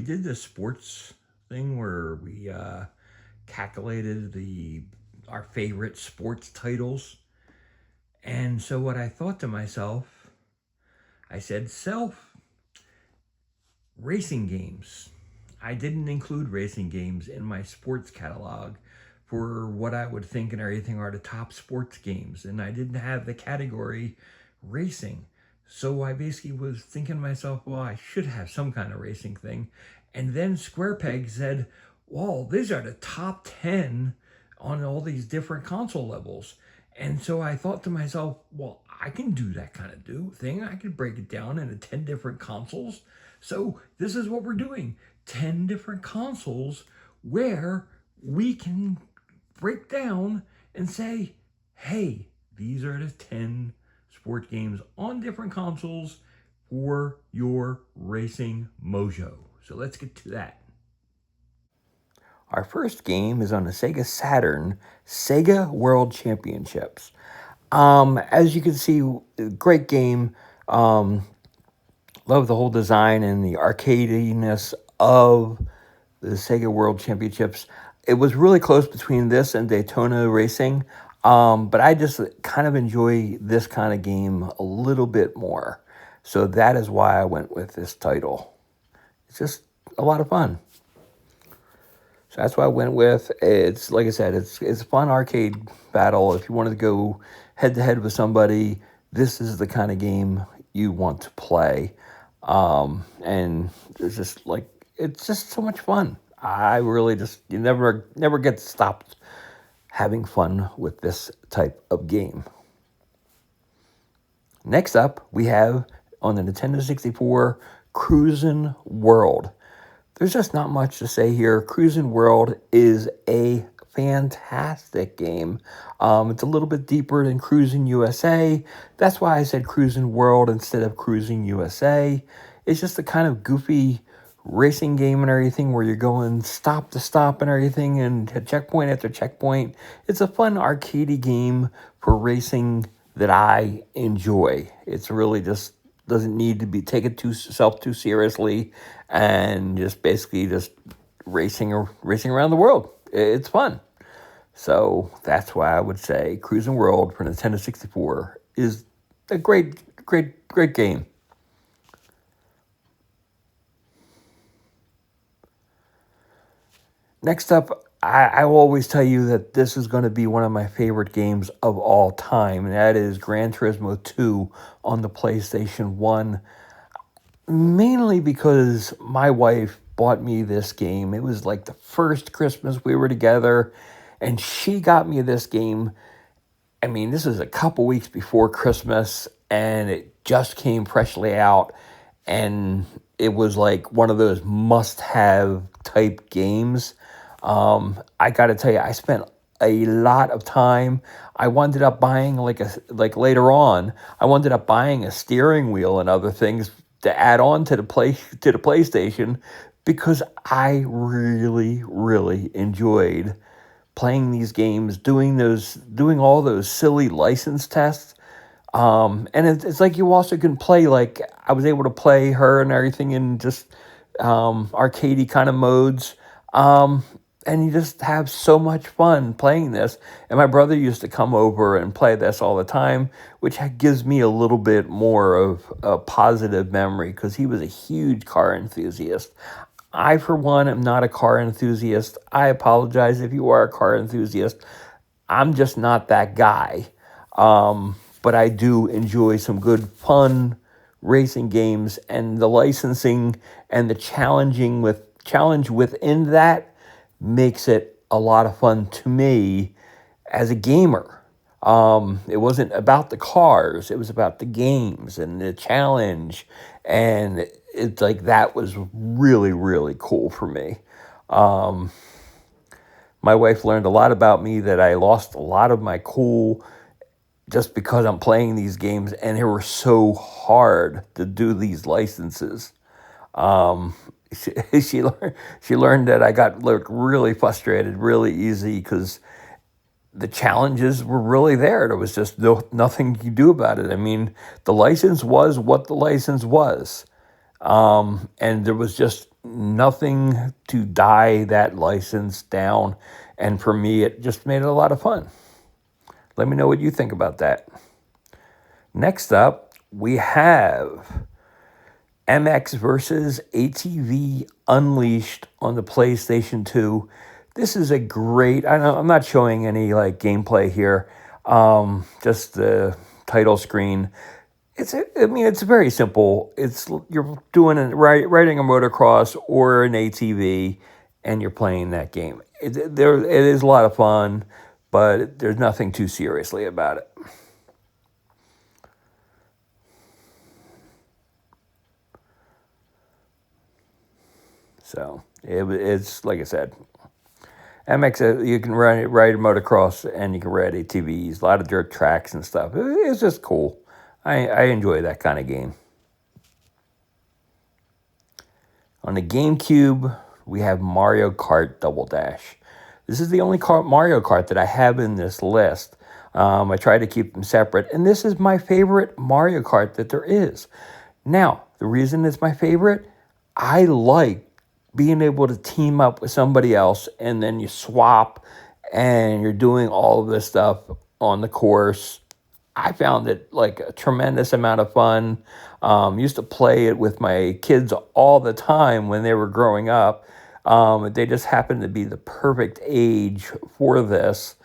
did this sports thing where we calculated our favorite sports titles. And so what I thought to myself, I said, self, racing games. I didn't include racing games in my sports catalog for what I would think and everything are the top sports games. And I didn't have the category racing. So I basically was thinking to myself, well, I should have some kind of racing thing. And then Square Peg said, well, these are the top 10 on all these different console levels. And so I thought to myself, well, I can do that kind of thing. I could break it down into 10 different consoles. So this is what we're doing. 10 different consoles where we can break down and say, hey, these are the 10 sport games on different consoles for your racing mojo. So let's get to that. Our first game is on the Sega Saturn, Sega World Championships. As you can see, great game. Love the whole design and the arcadiness of the Sega World Championships. It was really close between this and Daytona Racing, but I just kind of enjoy this kind of game a little bit more. So that is why I went with this title. It's just a lot of fun. So that's what I went with. It's, like I said, it's a fun arcade battle. If you wanted to go head-to-head with somebody, this is the kind of game you want to play. And it's just so much fun. I really you never get stopped having fun with this type of game. Next up, we have on the Nintendo 64, Cruisin' World. There's just not much to say here. Cruisin' World is a fantastic game. It's a little bit deeper than Cruisin' USA. That's why I said Cruisin' World instead of Cruisin' USA. It's just a kind of goofy racing game and everything where you're going stop to stop and everything and hit checkpoint after checkpoint. It's a fun arcadey game for racing that I enjoy. It's really just doesn't need to be taken too seriously, and just basically just racing around the world. It's fun. So that's why I would say Cruisin' World for Nintendo 64 is a great game. Next up, I will always tell you that this is going to be one of my favorite games of all time, and that is Gran Turismo 2 on the PlayStation 1. Mainly because my wife bought me this game. It was like the first Christmas we were together, and she got me this game. I mean, this is a couple weeks before Christmas, and it just came freshly out, and it was like one of those must-have type games. I got to tell you, I spent a lot of time. I wound up buying later on, I wound up buying a steering wheel and other things to add on to the PlayStation, because I really enjoyed playing these games, doing all those silly license tests. And it's like you also can play, like I was able to play her and everything in just arcadey kind of modes. And you just have so much fun playing this. And my brother used to come over and play this all the time, which gives me a little bit more of a positive memory, because he was a huge car enthusiast. I, for one, am not a car enthusiast. I apologize if you are a car enthusiast. I'm just not that guy. But I do enjoy some good, fun racing games, and the licensing and the challenge within that makes it a lot of fun to me as a gamer. It wasn't about the cars, it was about the games and the challenge, and it's like that was really cool for me. My wife learned a lot about me that I lost a lot of my cool just because I'm playing these games, and they were so hard to do these licenses. She learned that I got really frustrated really easy, because the challenges were really there. There was just nothing you do about it. I mean, the license was what the license was. And there was just nothing to die that license down. And for me, it just made it a lot of fun. Let me know what you think about that. Next up, we have MX versus ATV Unleashed on the PlayStation 2. This is a great, I'm not showing any like gameplay here, just the title screen. It's very simple. You're doing riding a motocross or an ATV, and you're playing that game. It is a lot of fun, but there's nothing too seriously about it. So it's like I said, MX. You can ride motocross and you can ride ATVs. A lot of dirt tracks and stuff. It's just cool. I enjoy that kind of game. On the GameCube, we have Mario Kart Double Dash. This is the only Mario Kart that I have in this list. I try to keep them separate, and this is my favorite Mario Kart that there is. Now, the reason it's my favorite, I like being able to team up with somebody else, and then you swap, and you're doing all of this stuff on the course. I found it like a tremendous amount of fun. Used to play it with my kids all the time when they were growing up. They just happened to be the perfect age for this.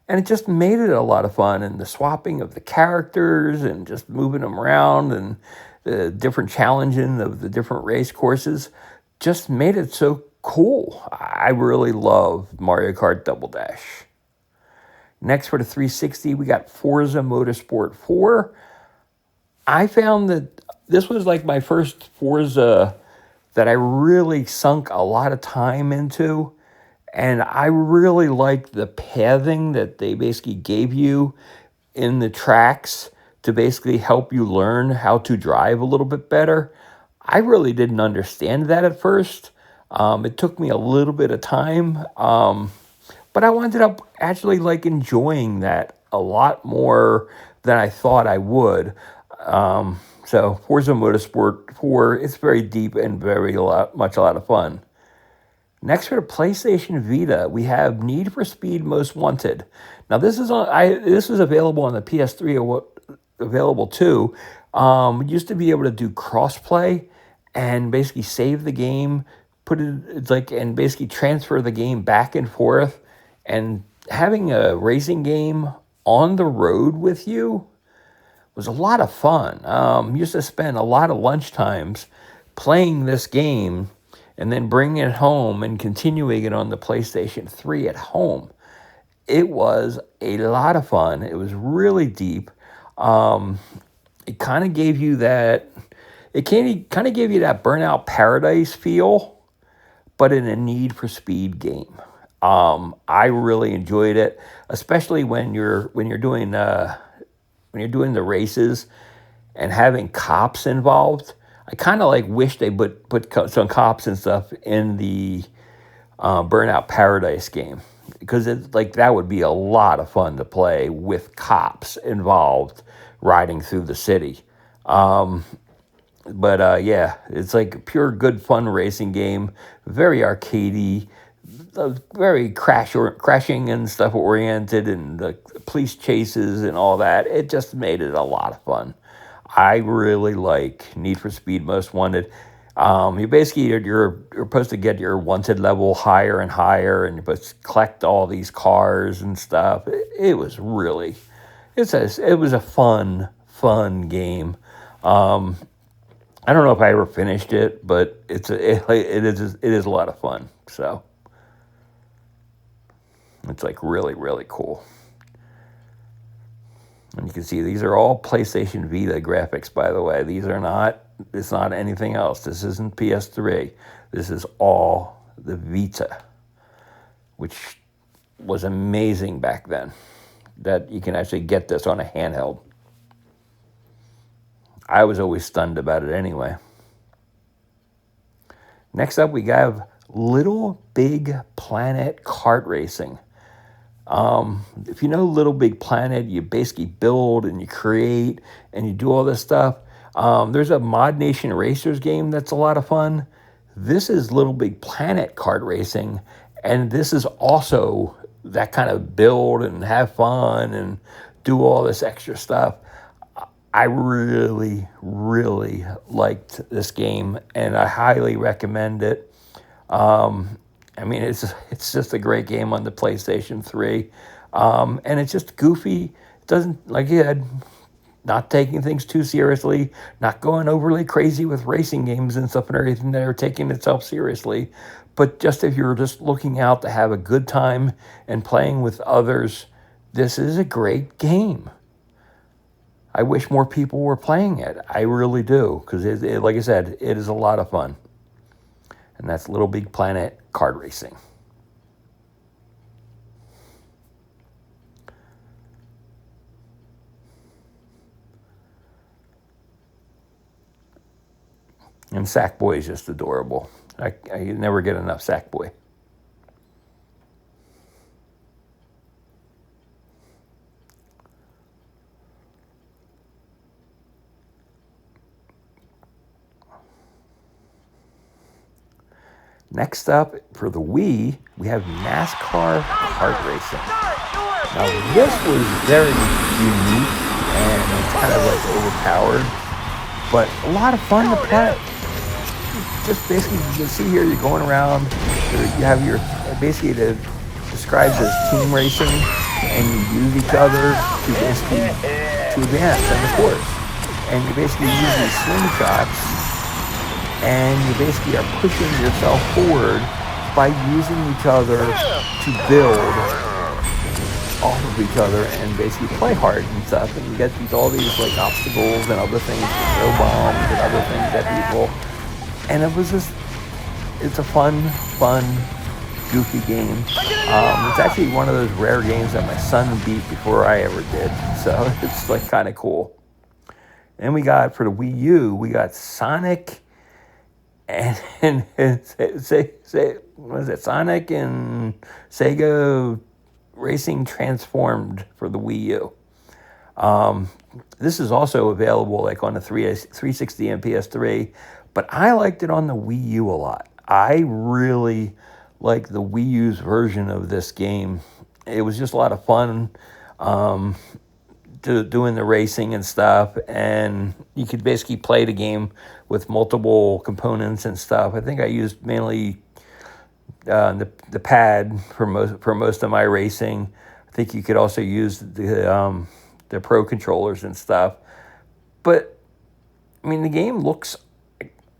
And it just made it a lot of fun. And the swapping of the characters and just moving them around and the different challenging of the different race courses just made it so cool. I really love Mario Kart Double Dash. Next for the 360, we got Forza Motorsport 4. I found that this was like my first Forza that I really sunk a lot of time into. And I really liked the pathing that they basically gave you in the tracks to basically help you learn how to drive a little bit better. I really didn't understand that at first. It took me a little bit of time. But I ended up actually like enjoying that a lot more than I thought I would. So Forza Motorsport 4, it's very deep and a lot of fun. Next for the PlayStation Vita, we have Need for Speed Most Wanted. Now this is available on the PS3 available too. Used to be able to do crossplay and basically save the game, and basically transfer the game back and forth. And having a racing game on the road with you was a lot of fun. Used to spend a lot of lunch times playing this game and then bringing it home and continuing it on the PlayStation 3 at home. It was a lot of fun. It was really deep. It kind of gave you that, Burnout Paradise feel, but in a Need for Speed game. I really enjoyed it, especially when you're doing the races and having cops involved. I kind of like wish they put some cops and stuff in the Burnout Paradise game, because that would be a lot of fun to play with cops involved riding through the city. Yeah, it's like a pure good fun racing game, very arcadey, very crashing and stuff oriented, and the police chases and all that. It just made it a lot of fun. I really like Need for Speed Most Wanted. You're supposed to get your wanted level higher and higher, and you're supposed to collect all these cars and stuff. It was a fun game. I don't know if I ever finished it, but it is a lot of fun. So it's like really, really cool. And you can see these are all PlayStation Vita graphics, by the way. It's not anything else. This isn't PS3. This is all the Vita, which was amazing back then, that you can actually get this on a handheld. I was always stunned about it anyway. Next up, we have Little Big Planet kart racing. If you know Little Big Planet, you basically build and you create and you do all this stuff. There's a Mod Nation Racers game that's a lot of fun. This is Little Big Planet kart racing, and this is also that kind of build and have fun and do all this extra stuff. I really, really liked this game, and I highly recommend it. I mean, it's just a great game on the PlayStation 3, and it's just goofy. It doesn't, like you had, not taking things too seriously, not going overly crazy with racing games and stuff and everything that are taking itself seriously. But just if you're just looking out to have a good time and playing with others, this is a great game. I wish more people were playing it. I really do, because like I said, it is a lot of fun. And that's Little Big Planet kart racing. And Sackboy is just adorable. I never get enough Sackboy. Next up, for the Wii, we have NASCAR kart racing. Now, this was very unique and kind of like overpowered, but a lot of fun to play. Just basically, you can see here, you're going around, you have your, basically it describes as team racing, and you use each other to basically, to advance on the course. And you basically use these slingshots, and you basically are pushing yourself forward by using each other to build off of each other and basically play hard and stuff. And you get all these like obstacles and other things, throw bombs and other things at people. And it was just, it's a fun, goofy game. It's actually one of those rare games that my son beat before I ever did. So it's like kind of cool. And we got, for the Wii U, we got Sonic and what is it? Sonic and Sega Racing Transformed for the Wii U. This is also available like on the 360 and PS3, but I liked it on the Wii U a lot. I really like the Wii U's version of this game. It was just a lot of fun. Doing the racing and stuff, and you could basically play the game with multiple components and stuff. I think I used mainly the pad for most of my racing. I think you could also use the Pro controllers and stuff. But I mean, the game looks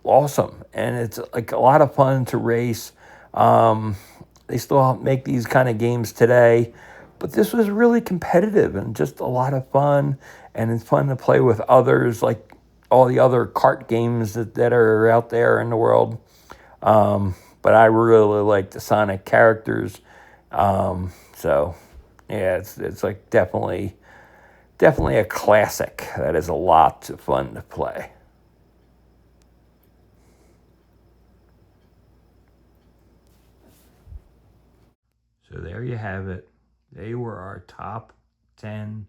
awesome, and it's like a lot of fun to race. They still make these kind of games today. But this was really competitive and just a lot of fun, and it's fun to play with others, like all the other kart games that are out there in the world. But I really like the Sonic characters. So yeah, it's like definitely a classic that is a lot of fun to play. So there you have it. They were our top 10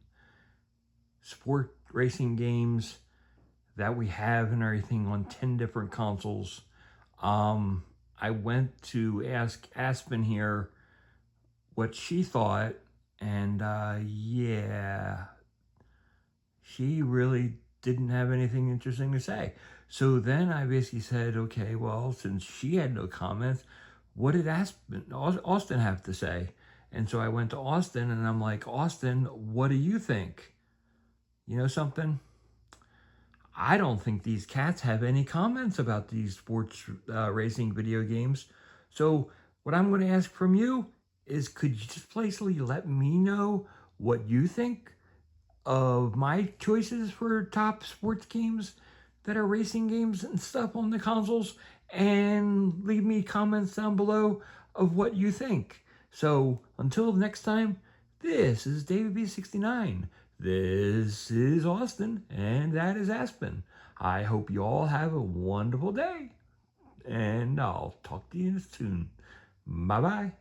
sport racing games that we have and everything on 10 different consoles. I went to ask Aspen here what she thought, and yeah, she really didn't have anything interesting to say. So then I basically said, okay, well, since she had no comments, what did Austin have to say? And so I went to Austin and I'm like, Austin, what do you think? You know something? I don't think these cats have any comments about these sports racing video games. So what I'm going to ask from you is, could you just basically let me know what you think of my choices for top sports games that are racing games and stuff on the consoles, and leave me comments down below of what you think. So until next time, this is David B69. This is Austin, and that is Aspen. I hope you all have a wonderful day, and I'll talk to you soon. Bye-bye.